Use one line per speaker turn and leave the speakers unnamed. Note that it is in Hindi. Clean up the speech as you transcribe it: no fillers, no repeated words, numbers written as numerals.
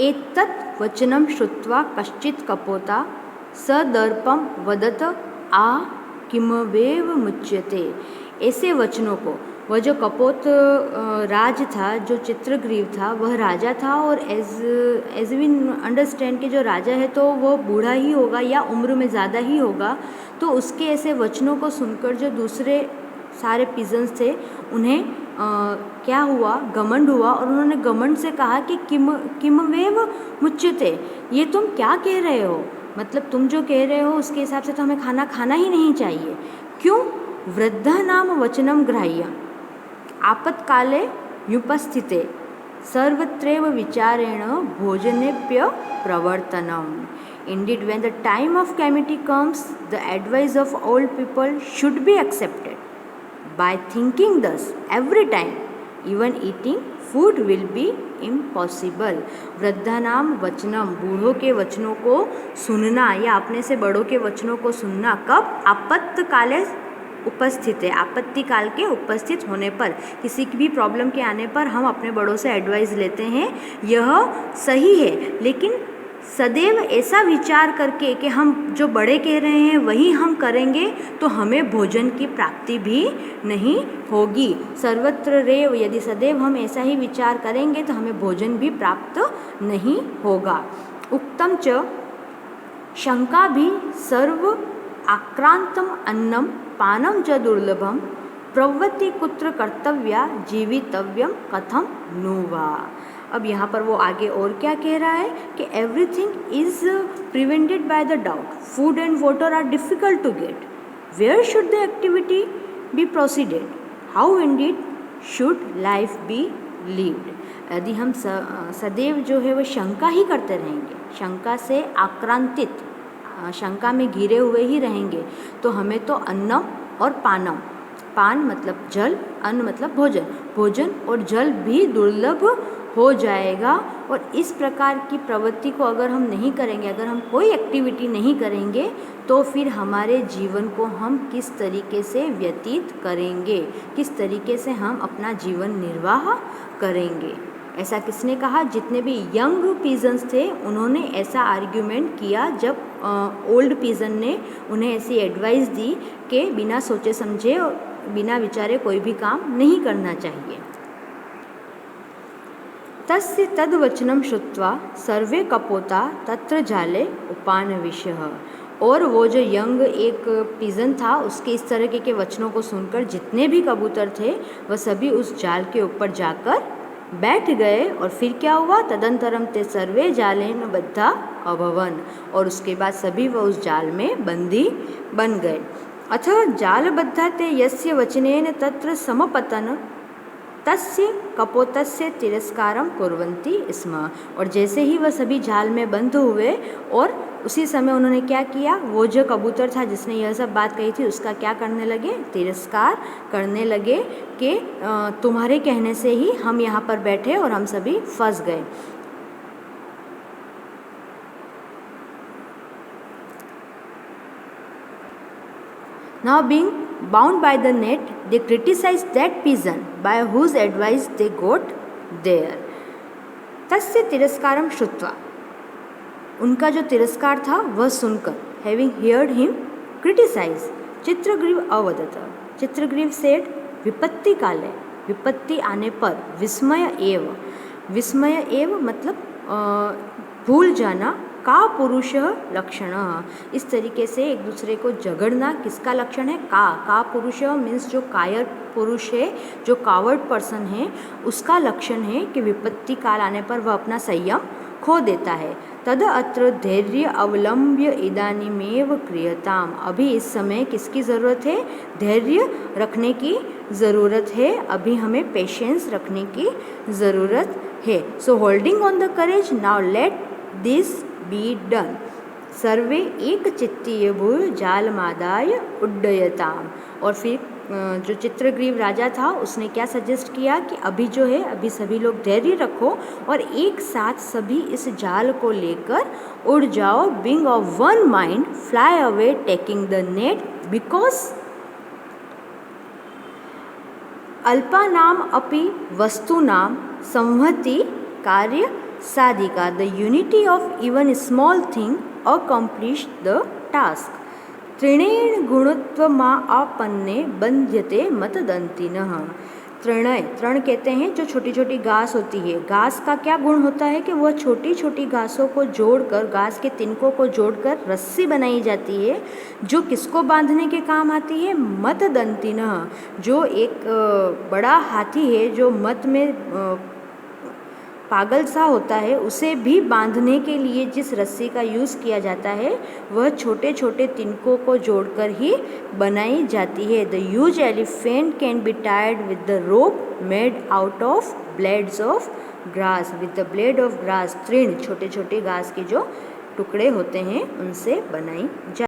एतत् वचनं श्रुत्वा कश्चित् कपोता सदर्पं वदत आ किमवेव मुच्यते। ऐसे वचनों को, वह जो कपोत राज था, जो चित्रग्रीव था, वह राजा था और एज वी अंडरस्टैंड कि जो राजा है तो वो बूढ़ा ही होगा या उम्र में ज़्यादा ही होगा, तो उसके ऐसे वचनों को सुनकर जो दूसरे सारे पिजन्स थे उन्हें क्या हुआ, घमंड हुआ और उन्होंने घमंड से कहा कि किमवेव मुच्यते, ये तुम क्या कह रहे हो, मतलब तुम जो कह रहे हो उसके हिसाब से तो हमें खाना खाना ही नहीं चाहिए। क्यों? वृद्धानाम वचनम ग्राह्य आपत्काले युपस्थिते सर्वत्रैव विचारेण भोजनेप्य प्रवर्तनम। Indeed, when the time of calamity comes, the advice of old people should be accepted. By thinking thus, every time, even eating food will be impossible. वृद्धानाम वचनम, बूढ़ों के वचनों को सुनना या अपने से बड़ों के वचनों को सुनना कब? आपत्तकाले उपस्थित है, आपत्ति काल के उपस्थित होने पर, किसी की भी प्रॉब्लम के आने पर हम अपने बड़ों से एडवाइस लेते हैं, यह सही है। लेकिन सदैव ऐसा विचार करके कि हम जो बड़े कह रहे हैं वही हम करेंगे तो हमें भोजन की प्राप्ति भी नहीं होगी। सर्वत्र रेव, यदि सदैव हम ऐसा ही विचार करेंगे तो हमें भोजन भी प्राप्त नहीं होगा। उक्तम च शंका भी सर्व आक्रांतम अन्नम पानम च दुर्लभम प्रवृत्ति कुत्र कर्तव्या जीवितव्यम कथम नु वा। अब यहाँ पर वो आगे और क्या कह रहा है कि everything is prevented by the doubt, food and water are difficult to get, where should the activity be proceeded, how indeed should life be lived. यदि हम सदैव जो है वो शंका ही करते रहेंगे, शंका से आक्रांतित, शंका में घिरे हुए ही रहेंगे, तो हमें तो अन्नम और पानम, पान मतलब जल, अन्न मतलब भोजन, भोजन और जल भी दुर्लभ हो जाएगा। और इस प्रकार की प्रवृत्ति को अगर हम नहीं करेंगे, अगर हम कोई एक्टिविटी नहीं करेंगे, तो फिर हमारे जीवन को हम किस तरीके से व्यतीत करेंगे, किस तरीके से हम अपना जीवन निर्वाह करेंगे। ऐसा किसने कहा? जितने भी यंग पीजन्स थे उन्होंने ऐसा आर्ग्यूमेंट किया जब ओल्ड पीजन ने उन्हें ऐसी एडवाइस दी कि बिना सोचे समझे और बिना विचारे कोई भी काम नहीं करना चाहिए। तस्य तद्वचनं श्रुत्वा सर्वे कपोता तत्र जाले उपानविशः। और वो जो यंग एक पिजन था उसके इस तरह के वचनों को सुनकर जितने भी कबूतर थे वह सभी उस जाल के ऊपर जाकर बैठ गए। और फिर क्या हुआ? तदंतरम ते सर्वे जालेन बद्धा अभवन। और उसके बाद सभी वह उस जाल में बंदी बन गए। अथ जालबद्धा ते यस्य वचनेन तत्र समपतन तस्य कपोतस्य तिरस्कारम कुर्वन्ति स्म। और जैसे ही वह सभी जाल में बंद हुए और उसी समय उन्होंने क्या किया, वो जो कबूतर था जिसने यह सब बात कही थी उसका क्या करने लगे? तिरस्कार करने लगे कि तुम्हारे कहने से ही हम यहाँ पर बैठे और हम सभी फंस गए। Now being bound by the net, they criticized that pigeon by whose advice they got there. तस्य तिरस्कारम श्रुत्वा, उनका जो तिरस्कार था वह सुनकर, having heard him criticize, Chitragriva अवदत, Chitragriva said, विपत्ति काले, विपत्ति आने पर, विस्मय एव, विस्मय एव मतलब भूल जाना, का पुरुष लक्षण, इस तरीके से एक दूसरे को झगड़ना किसका लक्षण है? का पुरुष मीन्स जो कायर पुरुष है, जो कावर्ड पर्सन है, उसका लक्षण है कि विपत्ति काल आने पर वह अपना संयम खो देता है। तद अत्र धैर्य अवलंब्य इदानीमेव क्रियताम, अभी इस समय किसकी ज़रूरत है? धैर्य रखने की ज़रूरत है, अभी हमें पेशेंस रखने की ज़रूरत है। So holding on the courage, now let this be done. सर्वे एक चित्तीय भूय जालमादाय उड्डयताम। और फिर जो चित्रग्रीव राजा था उसने क्या सजेस्ट किया कि अभी जो है, अभी सभी लोग धैर्य रखो और एक साथ सभी इस जाल को लेकर उड़ जाओ। Being of one mind fly away taking the net, because अल्पानाम अपि वस्तूनाम संहति कार्य साधिका the unity of even small thing accomplish the task. त्रिणेन गुणत्वमा आपन्ने बंध्यते मतदंतिनः। त्रिणय, तृण कहते हैं जो छोटी छोटी घास होती है। घास का क्या गुण होता है कि वह छोटी छोटी घासों को जोड़कर, घास के तिनकों को जोड़कर रस्सी बनाई जाती है, जो किसको बांधने के काम आती है? मतदंतिनः, जो एक बड़ा हाथी है जो मत में पागल सा होता है, उसे भी बांधने के लिए जिस रस्सी का यूज़ किया जाता है वह छोटे छोटे तिनकों को जोड़कर ही बनाई जाती है। The huge elephant can be tied with the rope made out of blades of grass. With the blade of grass, तृण छोटे छोटे घास के जो टुकड़े होते हैं उनसे बनाई जाती है।